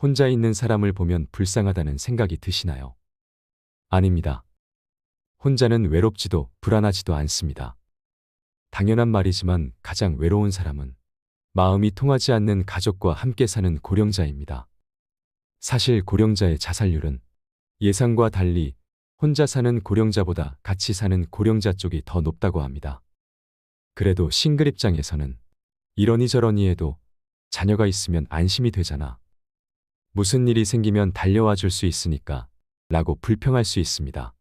혼자 있는 사람을 보면 불쌍하다는 생각이 드시나요? 아닙니다. 혼자는 외롭지도 불안하지도 않습니다. 당연한 말이지만 가장 외로운 사람은 마음이 통하지 않는 가족과 함께 사는 고령자입니다. 사실 고령자의 자살률은 예상과 달리 혼자 사는 고령자보다 같이 사는 고령자 쪽이 더 높다고 합니다. 그래도 싱글 입장에서는 이러니 저러니 해도 자녀가 있으면 안심이 되잖아. 무슨 일이 생기면 달려와 줄 수 있으니까 라고 불평할 수 있습니다.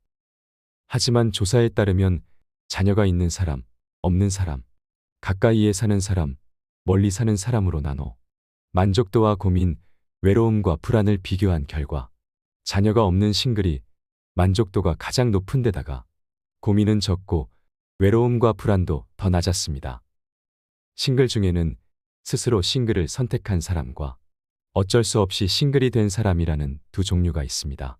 하지만 조사에 따르면 자녀가 있는 사람, 없는 사람, 가까이에 사는 사람, 멀리 사는 사람으로 나눠 만족도와 고민, 외로움과 불안을 비교한 결과 자녀가 없는 싱글이 만족도가 가장 높은 데다가 고민은 적고 외로움과 불안도 더 낮았습니다. 싱글 중에는 스스로 싱글을 선택한 사람과 어쩔 수 없이 싱글이 된 사람이라는 두 종류가 있습니다.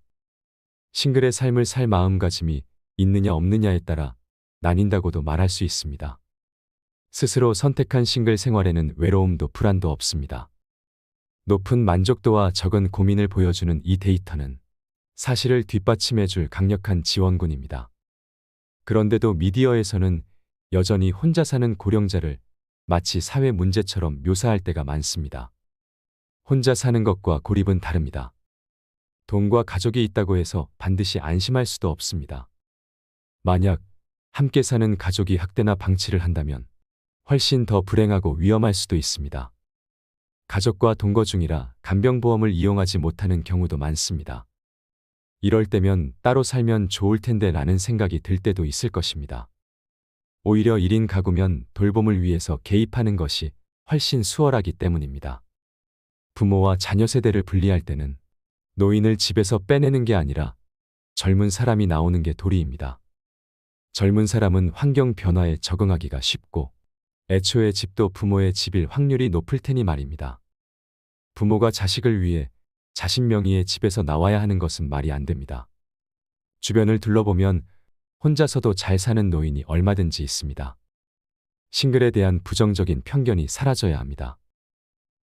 싱글의 삶을 살 마음가짐이 있느냐 없느냐에 따라 나뉜다고도 말할 수 있습니다. 스스로 선택한 싱글 생활에는 외로움도 불안도 없습니다. 높은 만족도와 적은 고민을 보여주는 이 데이터는 사실을 뒷받침해줄 강력한 지원군입니다. 그런데도 미디어에서는 여전히 혼자 사는 고령자를 마치 사회 문제처럼 묘사할 때가 많습니다. 혼자 사는 것과 고립은 다릅니다. 돈과 가족이 있다고 해서 반드시 안심할 수도 없습니다. 만약 함께 사는 가족이 학대나 방치를 한다면 훨씬 더 불행하고 위험할 수도 있습니다. 가족과 동거 중이라 간병보험을 이용하지 못하는 경우도 많습니다. 이럴 때면 따로 살면 좋을 텐데 라는 생각이 들 때도 있을 것입니다. 오히려 1인 가구면 돌봄을 위해서 개입하는 것이 훨씬 수월하기 때문입니다. 부모와 자녀 세대를 분리할 때는 노인을 집에서 빼내는 게 아니라 젊은 사람이 나오는 게 도리입니다. 젊은 사람은 환경 변화에 적응하기가 쉽고 애초에 집도 부모의 집일 확률이 높을 테니 말입니다. 부모가 자식을 위해 자신 명의의 집에서 나와야 하는 것은 말이 안 됩니다. 주변을 둘러보면 혼자서도 잘 사는 노인이 얼마든지 있습니다. 싱글에 대한 부정적인 편견이 사라져야 합니다.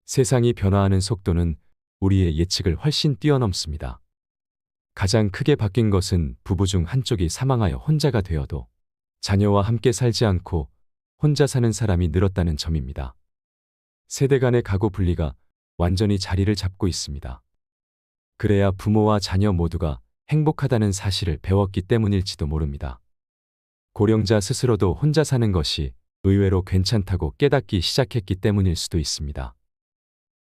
세상이 변화하는 속도는 우리의 예측을 훨씬 뛰어넘습니다. 가장 크게 바뀐 것은 부부 중 한쪽이 사망하여 혼자가 되어도 자녀와 함께 살지 않고 혼자 사는 사람이 늘었다는 점입니다. 세대 간의 가구 분리가 완전히 자리를 잡고 있습니다. 그래야 부모와 자녀 모두가 행복하다는 사실을 배웠기 때문일지도 모릅니다. 고령자 스스로도 혼자 사는 것이 의외로 괜찮다고 깨닫기 시작했기 때문일 수도 있습니다.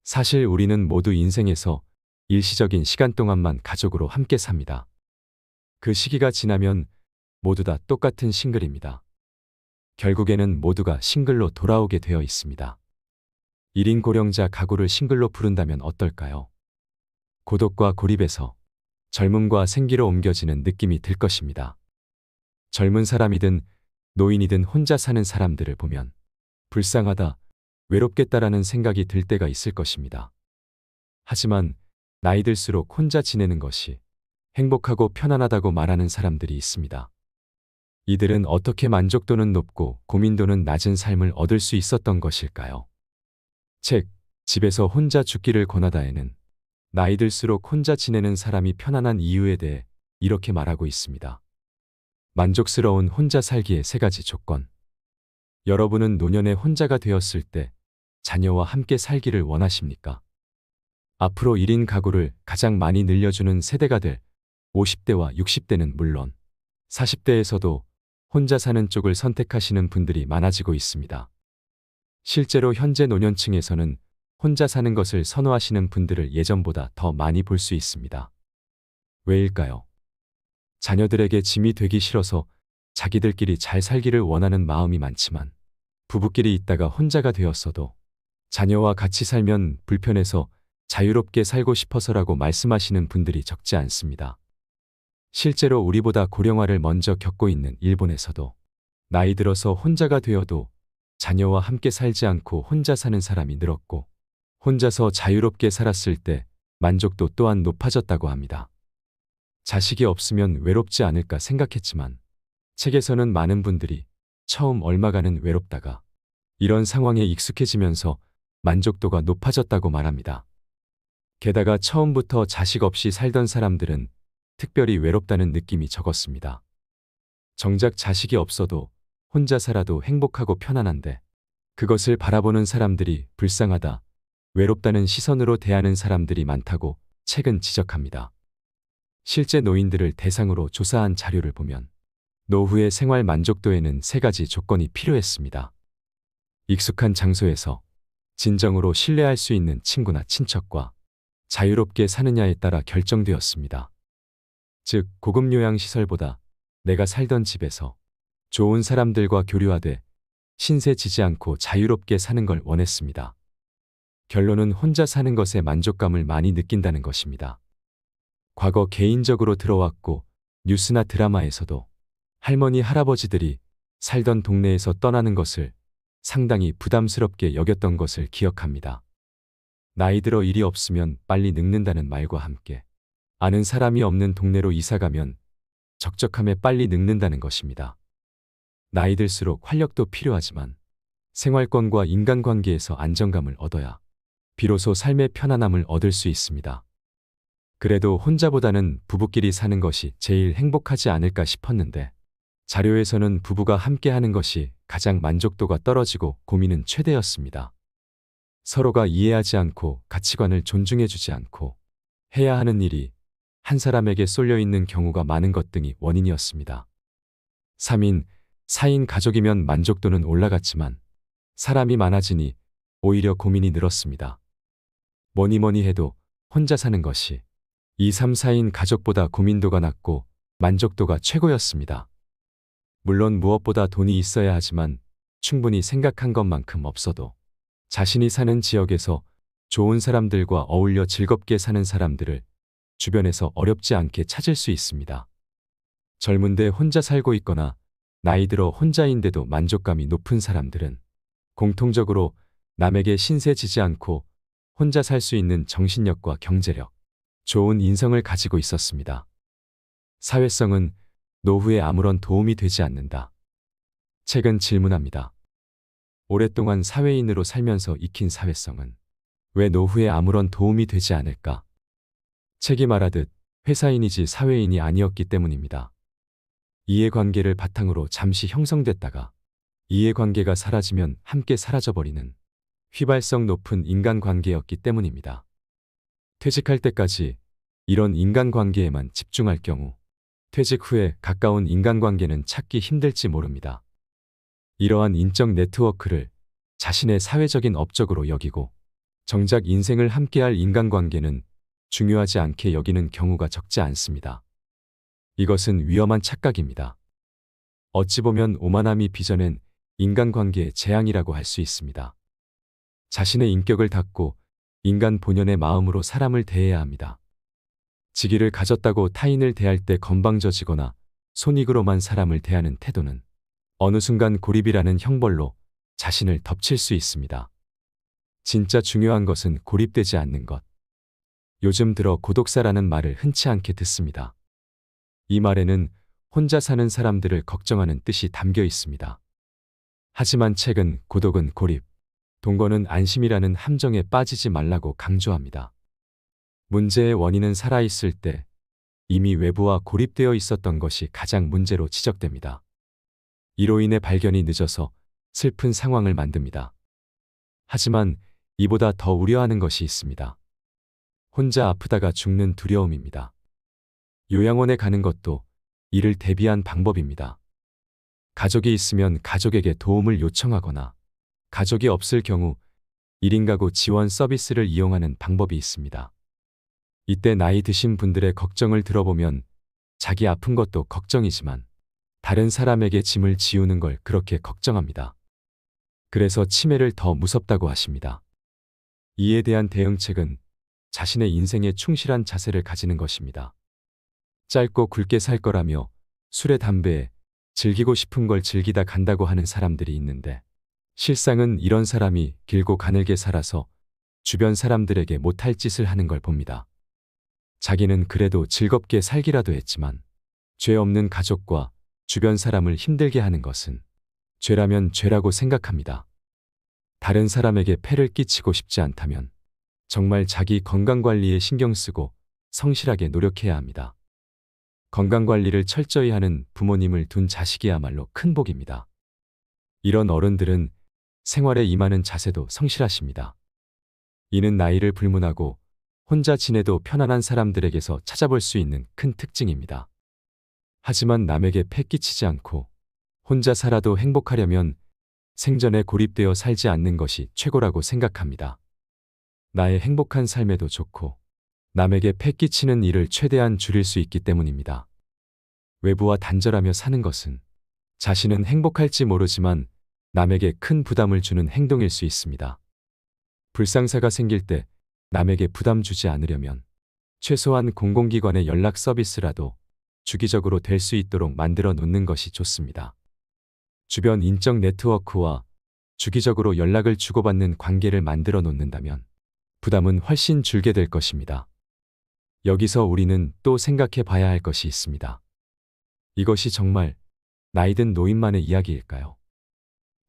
사실 우리는 모두 인생에서 일시적인 시간 동안만 가족으로 함께 삽니다. 그 시기가 지나면 모두 다 똑같은 싱글입니다. 결국에는 모두가 싱글로 돌아오게 되어 있습니다. 1인 고령자 가구를 싱글로 부른다면 어떨까요? 고독과 고립에서 젊음과 생기로 옮겨지는 느낌이 들 것입니다. 젊은 사람이든 노인이든 혼자 사는 사람들을 보면 불쌍하다, 외롭겠다라는 생각이 들 때가 있을 것입니다. 하지만 나이 들수록 혼자 지내는 것이 행복하고 편안하다고 말하는 사람들이 있습니다. 이들은 어떻게 만족도는 높고 고민도는 낮은 삶을 얻을 수 있었던 것일까요? 책, 집에서 혼자 죽기를 권하다에는 나이 들수록 혼자 지내는 사람이 편안한 이유에 대해 이렇게 말하고 있습니다. 만족스러운 혼자 살기의 3가지 조건. 여러분은 노년에 혼자가 되었을 때 자녀와 함께 살기를 원하십니까? 앞으로 1인 가구를 가장 많이 늘려주는 세대가 될 50대와 60대는 물론 40대에서도 혼자 사는 쪽을 선택하시는 분들이 많아지고 있습니다. 실제로 현재 노년층에서는 혼자 사는 것을 선호하시는 분들을 예전보다 더 많이 볼 수 있습니다. 왜일까요? 자녀들에게 짐이 되기 싫어서 자기들끼리 잘 살기를 원하는 마음이 많지만 부부끼리 있다가 혼자가 되었어도 자녀와 같이 살면 불편해서 자유롭게 살고 싶어서라고 말씀하시는 분들이 적지 않습니다. 실제로 우리보다 고령화를 먼저 겪고 있는 일본에서도 나이 들어서 혼자가 되어도 자녀와 함께 살지 않고 혼자 사는 사람이 늘었고 혼자서 자유롭게 살았을 때 만족도 또한 높아졌다고 합니다. 자식이 없으면 외롭지 않을까 생각했지만 책에서는 많은 분들이 처음 얼마간은 외롭다가 이런 상황에 익숙해지면서 만족도가 높아졌다고 말합니다. 게다가 처음부터 자식 없이 살던 사람들은 특별히 외롭다는 느낌이 적었습니다. 정작 자식이 없어도 혼자 살아도 행복하고 편안한데 그것을 바라보는 사람들이 불쌍하다, 외롭다는 시선으로 대하는 사람들이 많다고 책은 지적합니다. 실제 노인들을 대상으로 조사한 자료를 보면 노후의 생활 만족도에는 세 가지 조건이 필요했습니다. 익숙한 장소에서 진정으로 신뢰할 수 있는 친구나 친척과 자유롭게 사느냐에 따라 결정되었습니다. 즉, 고급 요양시설보다 내가 살던 집에서 좋은 사람들과 교류하되 신세 지지 않고 자유롭게 사는 걸 원했습니다. 결론은 혼자 사는 것에 만족감을 많이 느낀다는 것입니다. 과거 개인적으로 들어왔고 뉴스나 드라마에서도 할머니, 할아버지들이 살던 동네에서 떠나는 것을 상당히 부담스럽게 여겼던 것을 기억합니다. 나이 들어 일이 없으면 빨리 늙는다는 말과 함께 아는 사람이 없는 동네로 이사가면 적적함에 빨리 늙는다는 것입니다. 나이 들수록 활력도 필요하지만 생활권과 인간관계에서 안정감을 얻어야 비로소 삶의 편안함을 얻을 수 있습니다. 그래도 혼자보다는 부부끼리 사는 것이 제일 행복하지 않을까 싶었는데 자료에서는 부부가 함께 하는 것이 가장 만족도가 떨어지고 고민은 최대였습니다. 서로가 이해하지 않고 가치관을 존중해주지 않고 해야 하는 일이 한 사람에게 쏠려 있는 경우가 많은 것 등이 원인이었습니다. 3인, 4인 가족이면 만족도는 올라갔지만 사람이 많아지니 오히려 고민이 늘었습니다. 뭐니 해도 혼자 사는 것이 2, 3, 4인 가족보다 고민도가 낮고 만족도가 최고였습니다. 물론 무엇보다 돈이 있어야 하지만 충분히 생각한 것만큼 없어도 자신이 사는 지역에서 좋은 사람들과 어울려 즐겁게 사는 사람들을 주변에서 어렵지 않게 찾을 수 있습니다. 젊은데 혼자 살고 있거나 나이 들어 혼자인데도 만족감이 높은 사람들은 공통적으로 남에게 신세 지지 않고 혼자 살 수 있는 정신력과 경제력, 좋은 인성을 가지고 있었습니다. 사회성은 노후에 아무런 도움이 되지 않는다. 책은 질문합니다. 오랫동안 사회인으로 살면서 익힌 사회성은 왜 노후에 아무런 도움이 되지 않을까? 책이 말하듯 회사인이지 사회인이 아니었기 때문입니다. 이해관계를 바탕으로 잠시 형성됐다가 이해관계가 사라지면 함께 사라져버리는 휘발성 높은 인간관계였기 때문입니다. 퇴직할 때까지 이런 인간관계에만 집중할 경우 퇴직 후에 가까운 인간관계는 찾기 힘들지 모릅니다. 이러한 인적 네트워크를 자신의 사회적인 업적으로 여기고 정작 인생을 함께할 인간관계는 중요하지 않게 여기는 경우가 적지 않습니다. 이것은 위험한 착각입니다. 어찌 보면 오만함이 빚어낸 인간관계의 재앙이라고 할 수 있습니다. 자신의 인격을 닫고 인간 본연의 마음으로 사람을 대해야 합니다. 직위를 가졌다고 타인을 대할 때 건방져지거나 손익으로만 사람을 대하는 태도는 어느 순간 고립이라는 형벌로 자신을 덮칠 수 있습니다. 진짜 중요한 것은 고립되지 않는 것. 요즘 들어 고독사라는 말을 흔치 않게 듣습니다. 이 말에는 혼자 사는 사람들을 걱정하는 뜻이 담겨 있습니다. 하지만 책은 고독은 고립, 동거는 안심이라는 함정에 빠지지 말라고 강조합니다. 문제의 원인은 살아있을 때 이미 외부와 고립되어 있었던 것이 가장 문제로 지적됩니다. 이로 인해 발견이 늦어서 슬픈 상황을 만듭니다. 하지만 이보다 더 우려하는 것이 있습니다. 혼자 아프다가 죽는 두려움입니다. 요양원에 가는 것도 이를 대비한 방법입니다. 가족이 있으면 가족에게 도움을 요청하거나 가족이 없을 경우 1인 가구 지원 서비스를 이용하는 방법이 있습니다. 이때 나이 드신 분들의 걱정을 들어보면 자기 아픈 것도 걱정이지만 다른 사람에게 짐을 지우는 걸 그렇게 걱정합니다. 그래서 치매를 더 무섭다고 하십니다. 이에 대한 대응책은 자신의 인생에 충실한 자세를 가지는 것입니다. 짧고 굵게 살 거라며 술에 담배에 즐기고 싶은 걸 즐기다 간다고 하는 사람들이 있는데 실상은 이런 사람이 길고 가늘게 살아서 주변 사람들에게 못할 짓을 하는 걸 봅니다. 자기는 그래도 즐겁게 살기라도 했지만 죄 없는 가족과 주변 사람을 힘들게 하는 것은 죄라면 죄라고 생각합니다. 다른 사람에게 폐를 끼치고 싶지 않다면 정말 자기 건강 관리에 신경 쓰고 성실하게 노력해야 합니다. 건강 관리를 철저히 하는 부모님을 둔 자식이야말로 큰 복입니다. 이런 어른들은 생활에 임하는 자세도 성실하십니다. 이는 나이를 불문하고 혼자 지내도 편안한 사람들에게서 찾아볼 수 있는 큰 특징입니다. 하지만 남에게 패 끼치지 않고 혼자 살아도 행복하려면 생전에 고립되어 살지 않는 것이 최고라고 생각합니다. 나의 행복한 삶에도 좋고 남에게 패 끼치는 일을 최대한 줄일 수 있기 때문입니다. 외부와 단절하며 사는 것은 자신은 행복할지 모르지만 남에게 큰 부담을 주는 행동일 수 있습니다. 불상사가 생길 때 남에게 부담 주지 않으려면 최소한 공공기관의 연락 서비스라도 주기적으로 될 수 있도록 만들어 놓는 것이 좋습니다. 주변 인적 네트워크와 주기적으로 연락을 주고받는 관계를 만들어 놓는다면 부담은 훨씬 줄게 될 것입니다. 여기서 우리는 또 생각해 봐야 할 것이 있습니다. 이것이 정말 나이든 노인만의 이야기일까요?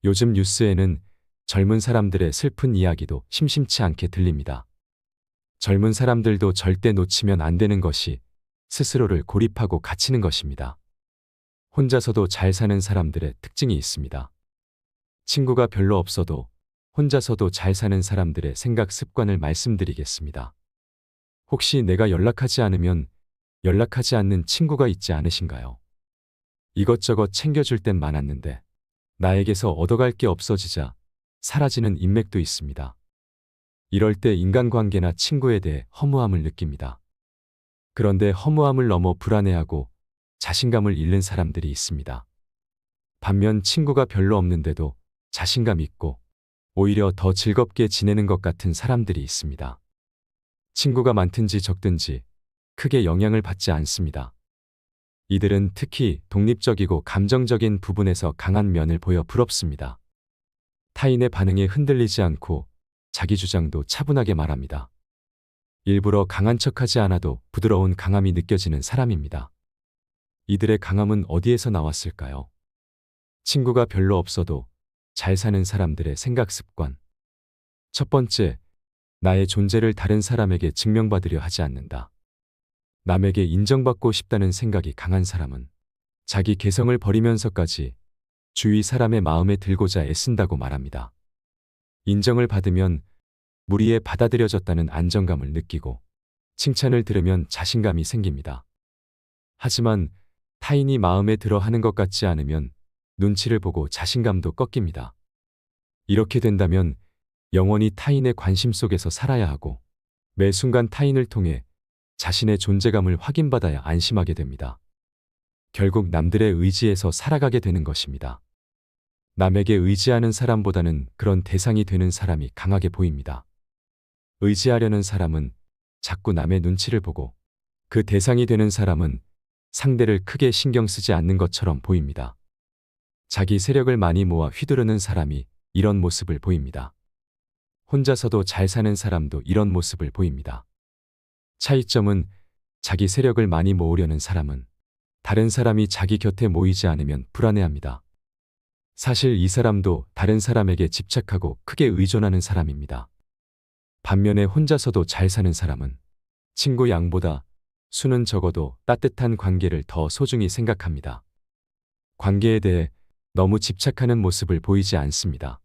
요즘 뉴스에는 젊은 사람들의 슬픈 이야기도 심심치 않게 들립니다. 젊은 사람들도 절대 놓치면 안 되는 것이 스스로를 고립하고 갇히는 것입니다. 혼자서도 잘 사는 사람들의 특징이 있습니다. 친구가 별로 없어도 혼자서도 잘 사는 사람들의 생각 습관을 말씀드리겠습니다. 혹시 내가 연락하지 않으면 연락하지 않는 친구가 있지 않으신가요? 이것저것 챙겨줄 땐 많았는데 나에게서 얻어갈 게 없어지자 사라지는 인맥도 있습니다. 이럴 때 인간관계나 친구에 대해 허무함을 느낍니다. 그런데 허무함을 넘어 불안해하고 자신감을 잃는 사람들이 있습니다. 반면 친구가 별로 없는데도 자신감 있고 오히려 더 즐겁게 지내는 것 같은 사람들이 있습니다. 친구가 많든지 적든지 크게 영향을 받지 않습니다. 이들은 특히 독립적이고 감정적인 부분에서 강한 면을 보여 부럽습니다. 타인의 반응에 흔들리지 않고 자기 주장도 차분하게 말합니다. 일부러 강한 척하지 않아도 부드러운 강함이 느껴지는 사람입니다. 이들의 강함은 어디에서 나왔을까요? 친구가 별로 없어도 잘 사는 사람들의 생각 습관. 첫 번째, 나의 존재를 다른 사람에게 증명받으려 하지 않는다. 남에게 인정받고 싶다는 생각이 강한 사람은 자기 개성을 버리면서까지 주위 사람의 마음에 들고자 애쓴다고 말합니다. 인정을 받으면 무리에 받아들여졌다는 안정감을 느끼고 칭찬을 들으면 자신감이 생깁니다. 하지만 타인이 마음에 들어 하는 것 같지 않으면 눈치를 보고 자신감도 꺾입니다. 이렇게 된다면 영원히 타인의 관심 속에서 살아야 하고 매 순간 타인을 통해 자신의 존재감을 확인받아야 안심하게 됩니다. 결국 남들의 의지에서 살아가게 되는 것입니다. 남에게 의지하는 사람보다는 그런 대상이 되는 사람이 강하게 보입니다. 의지하려는 사람은 자꾸 남의 눈치를 보고 그 대상이 되는 사람은 상대를 크게 신경 쓰지 않는 것처럼 보입니다. 자기 세력을 많이 모아 휘두르는 사람이 이런 모습을 보입니다. 혼자서도 잘 사는 사람도 이런 모습을 보입니다. 차이점은 자기 세력을 많이 모으려는 사람은 다른 사람이 자기 곁에 모이지 않으면 불안해합니다. 사실 이 사람도 다른 사람에게 집착하고 크게 의존하는 사람입니다. 반면에 혼자서도 잘 사는 사람은 친구 양보다 수는 적어도 따뜻한 관계를 더 소중히 생각합니다. 관계에 대해 너무 집착하는 모습을 보이지 않습니다.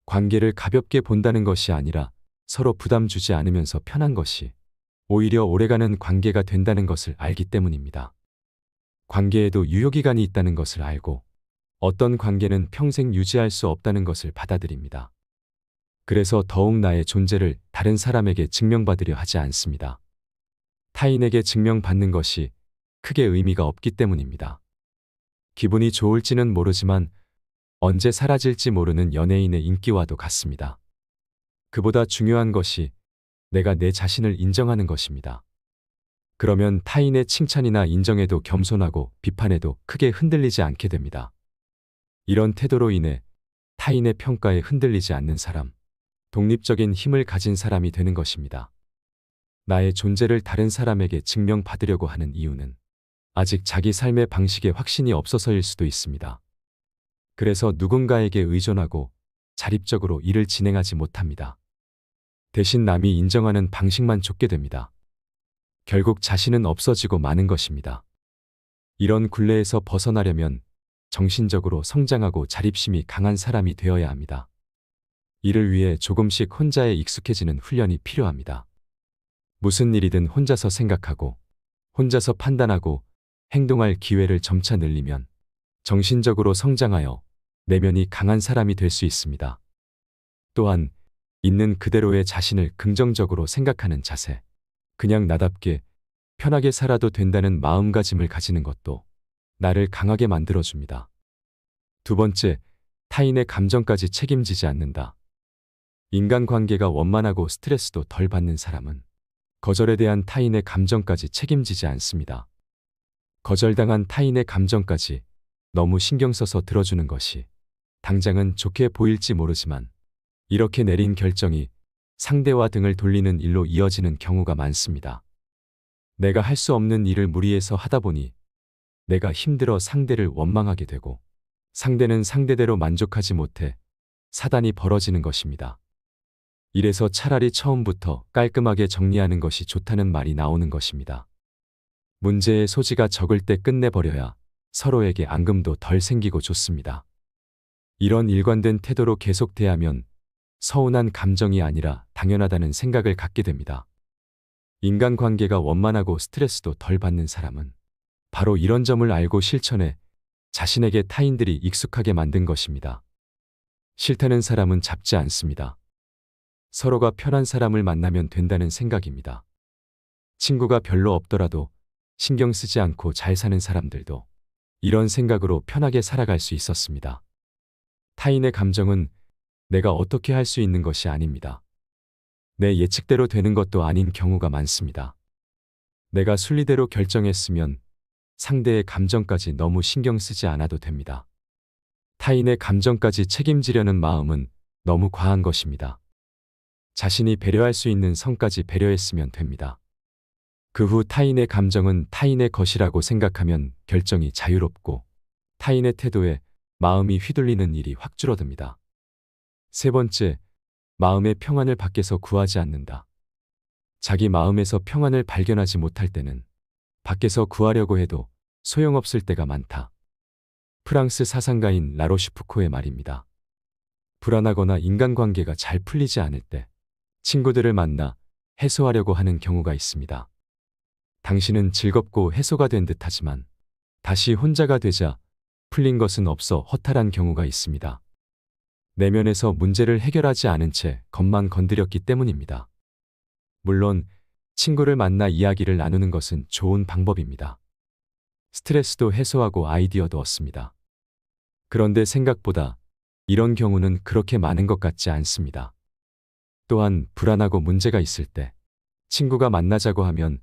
관계를 가볍게 본다는 것이 아니라 서로 부담 주지 않으면서 편한 것이 오히려 오래가는 관계가 된다는 것을 알기 때문입니다. 관계에도 유효기간이 있다는 것을 알고 어떤 관계는 평생 유지할 수 없다는 것을 받아들입니다. 그래서 더욱 나의 존재를 다른 사람에게 증명받으려 하지 않습니다. 타인에게 증명받는 것이 크게 의미가 없기 때문입니다. 기분이 좋을지는 모르지만 언제 사라질지 모르는 연예인의 인기와도 같습니다. 그보다 중요한 것이 내가 내 자신을 인정하는 것입니다. 그러면 타인의 칭찬이나 인정에도 겸손하고 비판에도 크게 흔들리지 않게 됩니다. 이런 태도로 인해 타인의 평가에 흔들리지 않는 사람, 독립적인 힘을 가진 사람이 되는 것입니다. 나의 존재를 다른 사람에게 증명받으려고 하는 이유는 아직 자기 삶의 방식에 확신이 없어서일 수도 있습니다. 그래서 누군가에게 의존하고 자립적으로 일을 진행하지 못합니다. 대신 남이 인정하는 방식만 좇게 됩니다. 결국 자신은 없어지고 마는 것입니다. 이런 굴레에서 벗어나려면 정신적으로 성장하고 자립심이 강한 사람이 되어야 합니다. 이를 위해 조금씩 혼자에 익숙해지는 훈련이 필요합니다. 무슨 일이든 혼자서 생각하고 혼자서 판단하고 행동할 기회를 점차 늘리면 정신적으로 성장하여 내면이 강한 사람이 될 수 있습니다. 또한 있는 그대로의 자신을 긍정적으로 생각하는 자세, 그냥 나답게 편하게 살아도 된다는 마음가짐을 가지는 것도 나를 강하게 만들어줍니다. 두 번째, 타인의 감정까지 책임지지 않는다. 인간관계가 원만하고 스트레스도 덜 받는 사람은 거절에 대한 타인의 감정까지 책임지지 않습니다. 거절당한 타인의 감정까지 너무 신경 써서 들어주는 것이 당장은 좋게 보일지 모르지만 이렇게 내린 결정이 상대와 등을 돌리는 일로 이어지는 경우가 많습니다. 내가 할 수 없는 일을 무리해서 하다 보니 내가 힘들어 상대를 원망하게 되고 상대는 상대대로 만족하지 못해 사단이 벌어지는 것입니다. 이래서 차라리 처음부터 깔끔하게 정리하는 것이 좋다는 말이 나오는 것입니다. 문제의 소지가 적을 때 끝내버려야 서로에게 앙금도 덜 생기고 좋습니다. 이런 일관된 태도로 계속 대하면 서운한 감정이 아니라 당연하다는 생각을 갖게 됩니다. 인간관계가 원만하고 스트레스도 덜 받는 사람은 바로 이런 점을 알고 실천해 자신에게 타인들이 익숙하게 만든 것입니다. 싫다는 사람은 잡지 않습니다. 서로가 편한 사람을 만나면 된다는 생각입니다. 친구가 별로 없더라도 신경 쓰지 않고 잘 사는 사람들도 이런 생각으로 편하게 살아갈 수 있었습니다. 타인의 감정은 내가 어떻게 할 수 있는 것이 아닙니다. 내 예측대로 되는 것도 아닌 경우가 많습니다. 내가 순리대로 결정했으면 상대의 감정까지 너무 신경 쓰지 않아도 됩니다. 타인의 감정까지 책임지려는 마음은 너무 과한 것입니다. 자신이 배려할 수 있는 선까지 배려했으면 됩니다. 그 후 타인의 감정은 타인의 것이라고 생각하면 결정이 자유롭고 타인의 태도에 마음이 휘둘리는 일이 확 줄어듭니다. 세 번째, 마음의 평안을 밖에서 구하지 않는다. 자기 마음에서 평안을 발견하지 못할 때는 밖에서 구하려고 해도 소용없을 때가 많다. 프랑스 사상가인 라로슈프코의 말입니다. 불안하거나 인간관계가 잘 풀리지 않을 때 친구들을 만나 해소하려고 하는 경우가 있습니다. 당신은 즐겁고 해소가 된 듯하지만 다시 혼자가 되자 풀린 것은 없어 허탈한 경우가 있습니다. 내면에서 문제를 해결하지 않은 채 겉만 건드렸기 때문입니다. 물론 친구를 만나 이야기를 나누는 것은 좋은 방법입니다. 스트레스도 해소하고 아이디어도 얻습니다. 그런데 생각보다 이런 경우는 그렇게 많은 것 같지 않습니다. 또한 불안하고 문제가 있을 때 친구가 만나자고 하면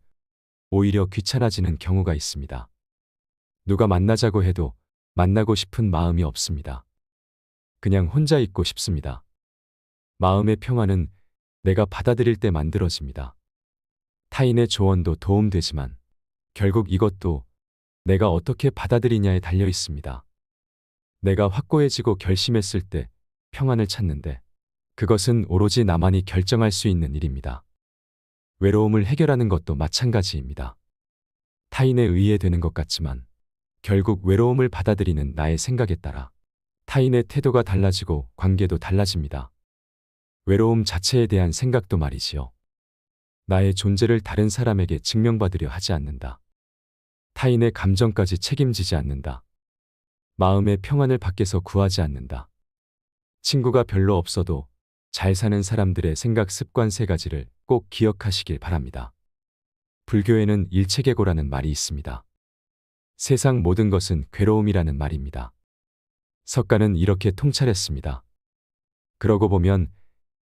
오히려 귀찮아지는 경우가 있습니다. 누가 만나자고 해도 만나고 싶은 마음이 없습니다. 그냥 혼자 있고 싶습니다. 마음의 평안은 내가 받아들일 때 만들어집니다. 타인의 조언도 도움되지만 결국 이것도 내가 어떻게 받아들이냐에 달려 있습니다. 내가 확고해지고 결심했을 때 평안을 찾는데 그것은 오로지 나만이 결정할 수 있는 일입니다. 외로움을 해결하는 것도 마찬가지입니다. 타인에 의해 되는 것 같지만 결국 외로움을 받아들이는 나의 생각에 따라 타인의 태도가 달라지고 관계도 달라집니다. 외로움 자체에 대한 생각도 말이지요. 나의 존재를 다른 사람에게 증명받으려 하지 않는다. 타인의 감정까지 책임지지 않는다. 마음의 평안을 밖에서 구하지 않는다. 친구가 별로 없어도 잘 사는 사람들의 생각 습관 세 가지를 꼭 기억하시길 바랍니다. 불교에는 일체계고라는 말이 있습니다. 세상 모든 것은 괴로움이라는 말입니다. 석가는 이렇게 통찰했습니다. 그러고 보면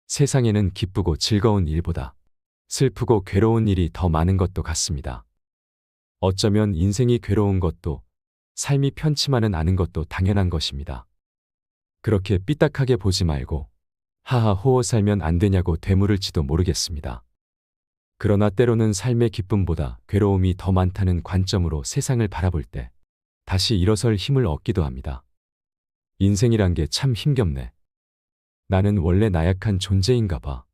세상에는 기쁘고 즐거운 일보다 슬프고 괴로운 일이 더 많은 것도 같습니다. 어쩌면 인생이 괴로운 것도 삶이 편치만은 않은 것도 당연한 것입니다. 그렇게 삐딱하게 보지 말고 하하 호호 살면 안 되냐고 되물을지도 모르겠습니다. 그러나 때로는 삶의 기쁨보다 괴로움이 더 많다는 관점으로 세상을 바라볼 때 다시 일어설 힘을 얻기도 합니다. 인생이란 게 참 힘겹네. 나는 원래 나약한 존재인가 봐.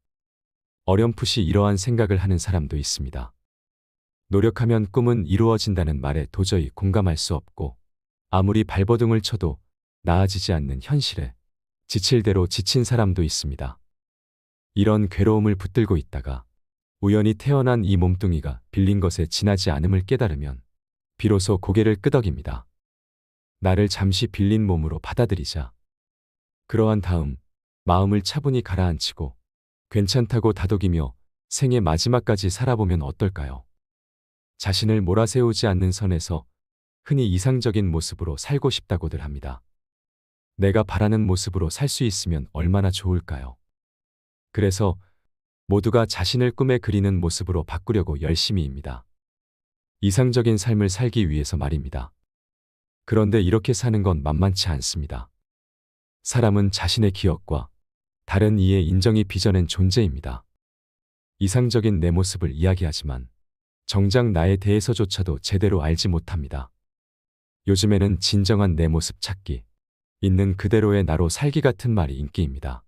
어렴풋이 이러한 생각을 하는 사람도 있습니다. 노력하면 꿈은 이루어진다는 말에 도저히 공감할 수 없고 아무리 발버둥을 쳐도 나아지지 않는 현실에 지칠 대로 지친 사람도 있습니다. 이런 괴로움을 붙들고 있다가 우연히 태어난 이 몸뚱이가 빌린 것에 지나지 않음을 깨달으면 비로소 고개를 끄덕입니다. 나를 잠시 빌린 몸으로 받아들이자. 그러한 다음 마음을 차분히 가라앉히고 괜찮다고 다독이며 생의 마지막까지 살아보면 어떨까요? 자신을 몰아세우지 않는 선에서 흔히 이상적인 모습으로 살고 싶다고들 합니다. 내가 바라는 모습으로 살 수 있으면 얼마나 좋을까요? 그래서 모두가 자신을 꿈에 그리는 모습으로 바꾸려고 열심히입니다. 이상적인 삶을 살기 위해서 말입니다. 그런데 이렇게 사는 건 만만치 않습니다. 사람은 자신의 기억과 다른 이의 인정이 빚어낸 존재입니다. 이상적인 내 모습을 이야기하지만 정작 나에 대해서조차도 제대로 알지 못합니다. 요즘에는 진정한 내 모습 찾기, 있는 그대로의 나로 살기 같은 말이 인기입니다.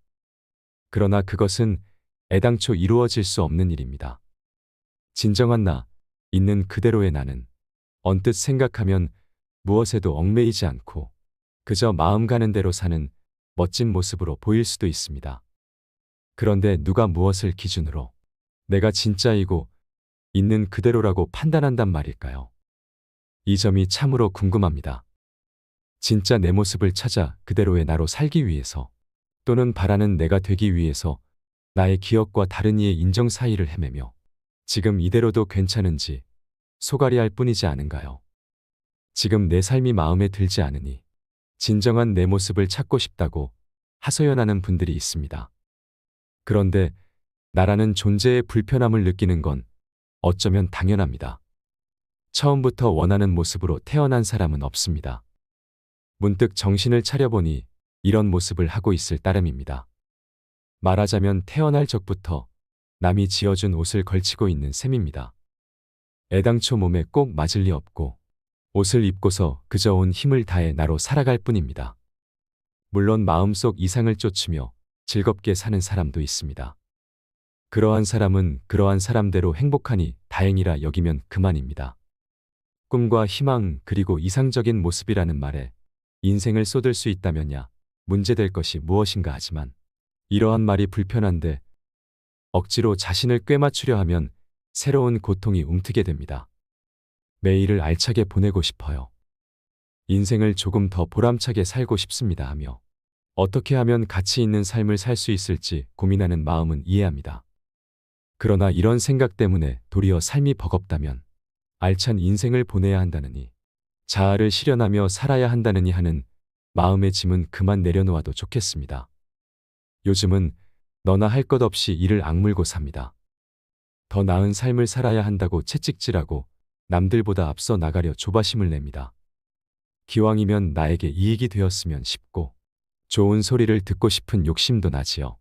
그러나 그것은 애당초 이루어질 수 없는 일입니다. 진정한 나, 있는 그대로의 나는 언뜻 생각하면 무엇에도 얽매이지 않고 그저 마음 가는 대로 사는 멋진 모습으로 보일 수도 있습니다. 그런데 누가 무엇을 기준으로 내가 진짜이고 있는 그대로라고 판단한단 말일까요? 이 점이 참으로 궁금합니다. 진짜 내 모습을 찾아 그대로의 나로 살기 위해서 또는 바라는 내가 되기 위해서 나의 기억과 다른 이의 인정 사이를 헤매며 지금 이대로도 괜찮은지 소갈이할 뿐이지 않은가요? 지금 내 삶이 마음에 들지 않으니 진정한 내 모습을 찾고 싶다고 하소연하는 분들이 있습니다. 그런데 나라는 존재의 불편함을 느끼는 건 어쩌면 당연합니다. 처음부터 원하는 모습으로 태어난 사람은 없습니다. 문득 정신을 차려보니 이런 모습을 하고 있을 따름입니다. 말하자면 태어날 적부터 남이 지어준 옷을 걸치고 있는 셈입니다. 애당초 몸에 꼭 맞을 리 없고 옷을 입고서 그저 온 힘을 다해 나로 살아갈 뿐입니다. 물론 마음속 이상을 쫓으며 즐겁게 사는 사람도 있습니다. 그러한 사람은 그러한 사람대로 행복하니 다행이라 여기면 그만입니다. 꿈과 희망 그리고 이상적인 모습이라는 말에 인생을 쏟을 수 있다면야 문제될 것이 무엇인가 하지만 이러한 말이 불편한데 억지로 자신을 꿰맞추려 하면 새로운 고통이 움트게 됩니다. 매일을 알차게 보내고 싶어요. 인생을 조금 더 보람차게 살고 싶습니다 하며 어떻게 하면 가치 있는 삶을 살 수 있을지 고민하는 마음은 이해합니다. 그러나 이런 생각 때문에 도리어 삶이 버겁다면 알찬 인생을 보내야 한다느니 자아를 실현하며 살아야 한다느니 하는 마음의 짐은 그만 내려놓아도 좋겠습니다. 요즘은 너나 할 것 없이 이를 악물고 삽니다. 더 나은 삶을 살아야 한다고 채찍질하고 남들보다 앞서 나가려 조바심을 냅니다. 기왕이면 나에게 이익이 되었으면 싶고 좋은 소리를 듣고 싶은 욕심도 나지요.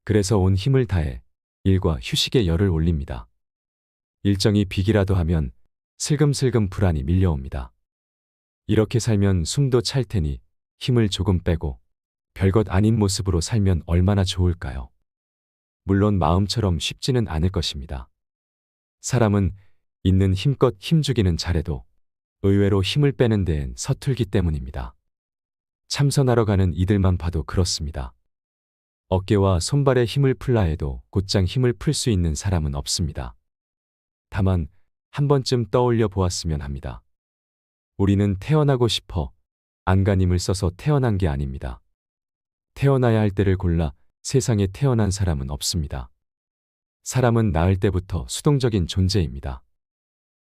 그래서 온 힘을 다해 일과 휴식에 열을 올립니다. 일정이 비기라도 하면 슬금슬금 불안이 밀려옵니다. 이렇게 살면 숨도 찰 테니 힘을 조금 빼고 별것 아닌 모습으로 살면 얼마나 좋을까요? 물론 마음처럼 쉽지는 않을 것입니다. 사람은 있는 힘껏 힘주기는 잘해도 의외로 힘을 빼는 데엔 서툴기 때문입니다. 참선하러 가는 이들만 봐도 그렇습니다. 어깨와 손발에 힘을 풀라 해도 곧장 힘을 풀 수 있는 사람은 없습니다. 다만 한 번쯤 떠올려 보았으면 합니다. 우리는 태어나고 싶어 안간힘을 써서 태어난 게 아닙니다. 태어나야 할 때를 골라 세상에 태어난 사람은 없습니다. 사람은 낳을 때부터 수동적인 존재입니다.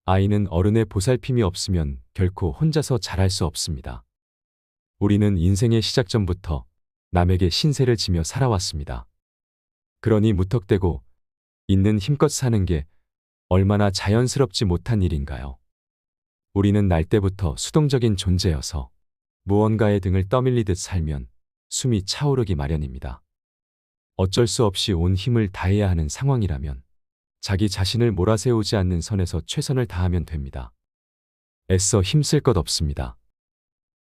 아이는 어른의 보살핌이 없으면 결코 혼자서 자랄 수 없습니다. 우리는 인생의 시작 전부터 남에게 신세를 지며 살아왔습니다. 그러니 무턱대고 있는 힘껏 사는 게 얼마나 자연스럽지 못한 일인가요? 우리는 날 때부터 수동적인 존재여서 무언가의 등을 떠밀리듯 살면 숨이 차오르기 마련입니다. 어쩔 수 없이 온 힘을 다해야 하는 상황이라면 자기 자신을 몰아세우지 않는 선에서 최선을 다하면 됩니다. 애써 힘쓸 것 없습니다.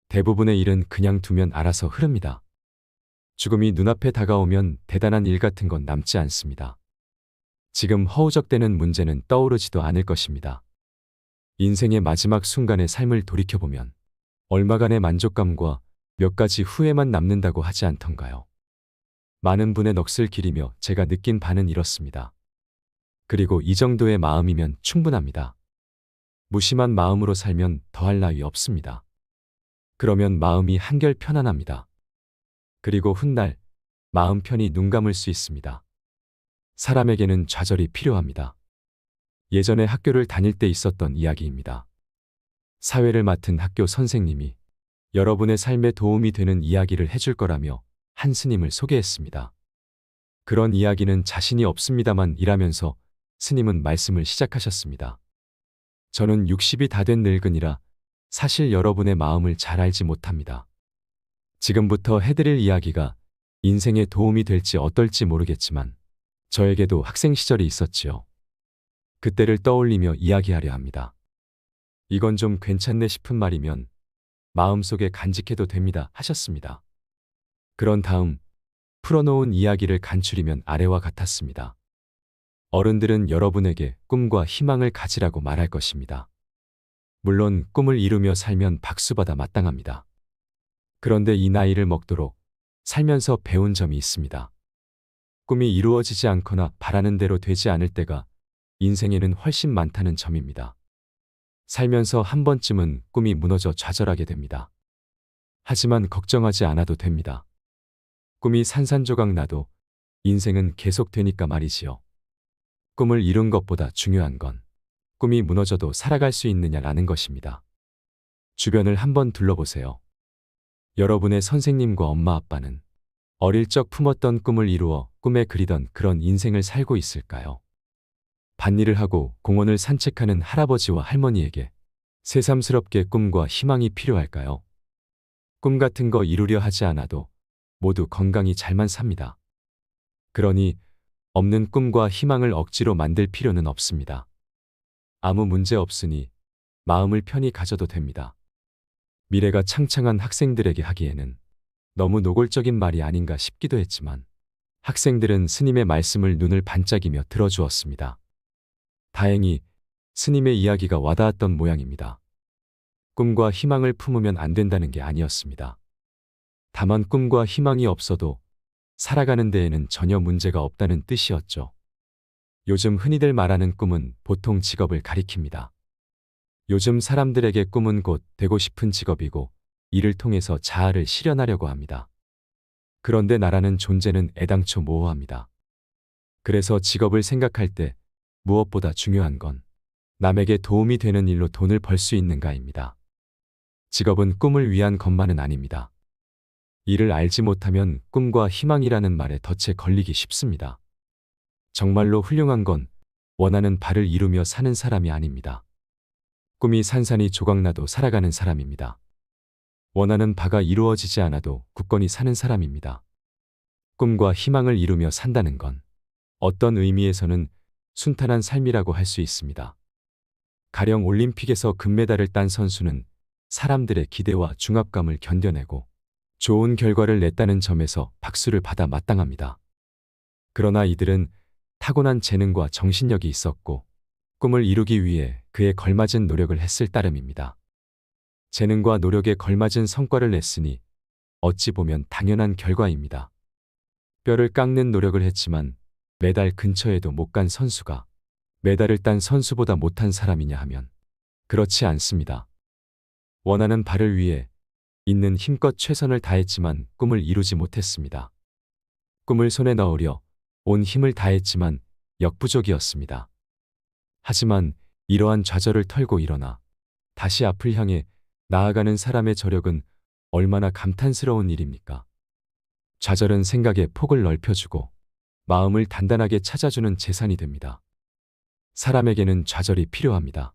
대부분의 일은 그냥 두면 알아서 흐릅니다. 죽음이 눈앞에 다가오면 대단한 일 같은 건 남지 않습니다. 지금 허우적대는 문제는 떠오르지도 않을 것입니다. 인생의 마지막 순간의 삶을 돌이켜보면 얼마간의 만족감과 몇 가지 후회만 남는다고 하지 않던가요? 많은 분의 넋을 기리며 제가 느낀 바는 이렇습니다. 그리고 이 정도의 마음이면 충분합니다. 무심한 마음으로 살면 더할 나위 없습니다. 그러면 마음이 한결 편안합니다. 그리고 훗날 마음 편히 눈 감을 수 있습니다. 사람에게는 좌절이 필요합니다. 예전에 학교를 다닐 때 있었던 이야기입니다. 사회를 맡은 학교 선생님이 여러분의 삶에 도움이 되는 이야기를 해줄 거라며 한 스님을 소개했습니다. 그런 이야기는 자신이 없습니다만 이라면서 스님은 말씀을 시작하셨습니다. 저는 60이 다 된 늙은이라 사실 여러분의 마음을 잘 알지 못합니다. 지금부터 해드릴 이야기가 인생에 도움이 될지 어떨지 모르겠지만 저에게도 학생 시절이 있었지요. 그때를 떠올리며 이야기하려 합니다. 이건 좀 괜찮네 싶은 말이면 마음속에 간직해도 됩니다 하셨습니다. 그런 다음 풀어놓은 이야기를 간추리면 아래와 같았습니다. 어른들은 여러분에게 꿈과 희망을 가지라고 말할 것입니다. 물론 꿈을 이루며 살면 박수받아 마땅합니다. 그런데 이 나이를 먹도록 살면서 배운 점이 있습니다. 꿈이 이루어지지 않거나 바라는 대로 되지 않을 때가 인생에는 훨씬 많다는 점입니다. 살면서 한 번쯤은 꿈이 무너져 좌절하게 됩니다. 하지만 걱정하지 않아도 됩니다. 꿈이 산산조각 나도 인생은 계속되니까 말이지요. 꿈을 이룬 것보다 중요한 건 꿈이 무너져도 살아갈 수 있느냐라는 것입니다. 주변을 한번 둘러보세요. 여러분의 선생님과 엄마 아빠는 어릴 적 품었던 꿈을 이루어 꿈에 그리던 그런 인생을 살고 있을까요? 밭일을 하고 공원을 산책하는 할아버지와 할머니에게 새삼스럽게 꿈과 희망이 필요할까요? 꿈 같은 거 이루려 하지 않아도 모두 건강히 잘만 삽니다. 그러니 없는 꿈과 희망을 억지로 만들 필요는 없습니다. 아무 문제 없으니 마음을 편히 가져도 됩니다. 미래가 창창한 학생들에게 하기에는 너무 노골적인 말이 아닌가 싶기도 했지만 학생들은 스님의 말씀을 눈을 반짝이며 들어주었습니다. 다행히 스님의 이야기가 와닿았던 모양입니다. 꿈과 희망을 품으면 안 된다는 게 아니었습니다. 다만 꿈과 희망이 없어도 살아가는 데에는 전혀 문제가 없다는 뜻이었죠. 요즘 흔히들 말하는 꿈은 보통 직업을 가리킵니다. 요즘 사람들에게 꿈은 곧 되고 싶은 직업이고 이를 통해서 자아를 실현하려고 합니다. 그런데 나라는 존재는 애당초 모호합니다. 그래서 직업을 생각할 때 무엇보다 중요한 건 남에게 도움이 되는 일로 돈을 벌 수 있는가입니다. 직업은 꿈을 위한 것만은 아닙니다. 이를 알지 못하면 꿈과 희망이라는 말에 덫에 걸리기 쉽습니다. 정말로 훌륭한 건 원하는 바를 이루며 사는 사람이 아닙니다. 꿈이 산산이 조각나도 살아가는 사람입니다. 원하는 바가 이루어지지 않아도 굳건히 사는 사람입니다. 꿈과 희망을 이루며 산다는 건 어떤 의미에서는 순탄한 삶이라고 할 수 있습니다. 가령 올림픽에서 금메달을 딴 선수는 사람들의 기대와 중압감을 견뎌내고 좋은 결과를 냈다는 점에서 박수를 받아 마땅합니다. 그러나 이들은 타고난 재능과 정신력이 있었고 꿈을 이루기 위해 그에 걸맞은 노력을 했을 따름입니다. 재능과 노력에 걸맞은 성과를 냈으니 어찌 보면 당연한 결과입니다. 뼈를 깎는 노력을 했지만 메달 근처에도 못 간 선수가 메달을 딴 선수보다 못한 사람이냐 하면 그렇지 않습니다. 원하는 바를 위해 있는 힘껏 최선을 다했지만 꿈을 이루지 못했습니다. 꿈을 손에 넣으려 온 힘을 다했지만 역부족이었습니다. 하지만 이러한 좌절을 털고 일어나 다시 앞을 향해 나아가는 사람의 저력은 얼마나 감탄스러운 일입니까? 좌절은 생각의 폭을 넓혀주고 마음을 단단하게 찾아주는 재산이 됩니다. 사람에게는 좌절이 필요합니다.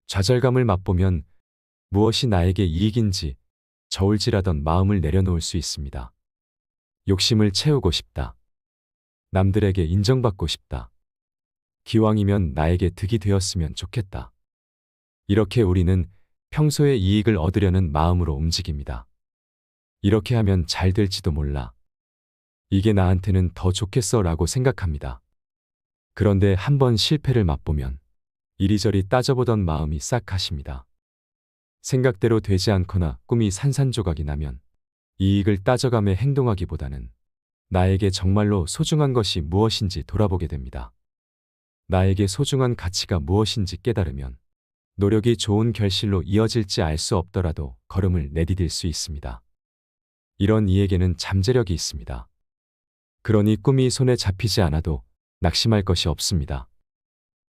좌절감을 맛보면 무엇이 나에게 이익인지 저울질하던 마음을 내려놓을 수 있습니다. 욕심을 채우고 싶다. 남들에게 인정받고 싶다. 기왕이면 나에게 득이 되었으면 좋겠다. 이렇게 우리는 평소에 이익을 얻으려는 마음으로 움직입니다. 이렇게 하면 잘 될지도 몰라. 이게 나한테는 더 좋겠어 라고 생각합니다. 그런데 한번 실패를 맛보면 이리저리 따져보던 마음이 싹 가십니다. 생각대로 되지 않거나 꿈이 산산조각이 나면 이익을 따져가며 행동하기보다는 나에게 정말로 소중한 것이 무엇인지 돌아보게 됩니다. 나에게 소중한 가치가 무엇인지 깨달으면 노력이 좋은 결실로 이어질지 알 수 없더라도 걸음을 내디딜 수 있습니다. 이런 이에게는 잠재력이 있습니다. 그러니 꿈이 손에 잡히지 않아도 낙심할 것이 없습니다.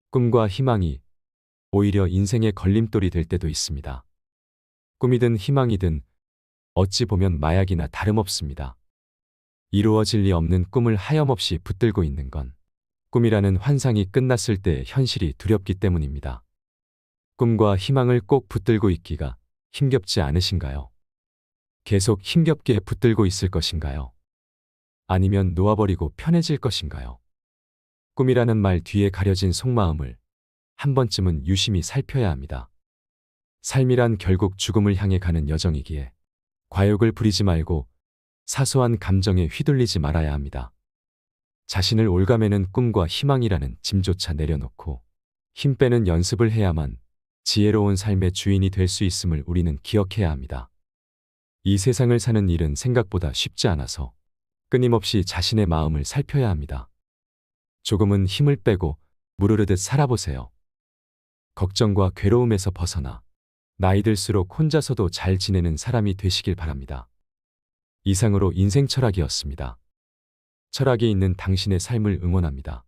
꿈과 희망이 오히려 인생의 걸림돌이 될 때도 있습니다. 꿈이든 희망이든 어찌 보면 마약이나 다름없습니다. 이루어질 리 없는 꿈을 하염없이 붙들고 있는 건 꿈이라는 환상이 끝났을 때 현실이 두렵기 때문입니다. 꿈과 희망을 꼭 붙들고 있기가 힘겹지 않으신가요? 계속 힘겹게 붙들고 있을 것인가요? 아니면 놓아버리고 편해질 것인가요? 꿈이라는 말 뒤에 가려진 속마음을 한 번쯤은 유심히 살펴야 합니다. 삶이란 결국 죽음을 향해 가는 여정이기에 과욕을 부리지 말고 사소한 감정에 휘둘리지 말아야 합니다. 자신을 올가매는 꿈과 희망이라는 짐조차 내려놓고 힘 빼는 연습을 해야만 지혜로운 삶의 주인이 될 수 있음을 우리는 기억해야 합니다. 이 세상을 사는 일은 생각보다 쉽지 않아서 끊임없이 자신의 마음을 살펴야 합니다. 조금은 힘을 빼고 무르르듯 살아보세요. 걱정과 괴로움에서 벗어나 나이 들수록 혼자서도 잘 지내는 사람이 되시길 바랍니다. 이상으로 인생 철학이었습니다. 철학이 있는 당신의 삶을 응원합니다.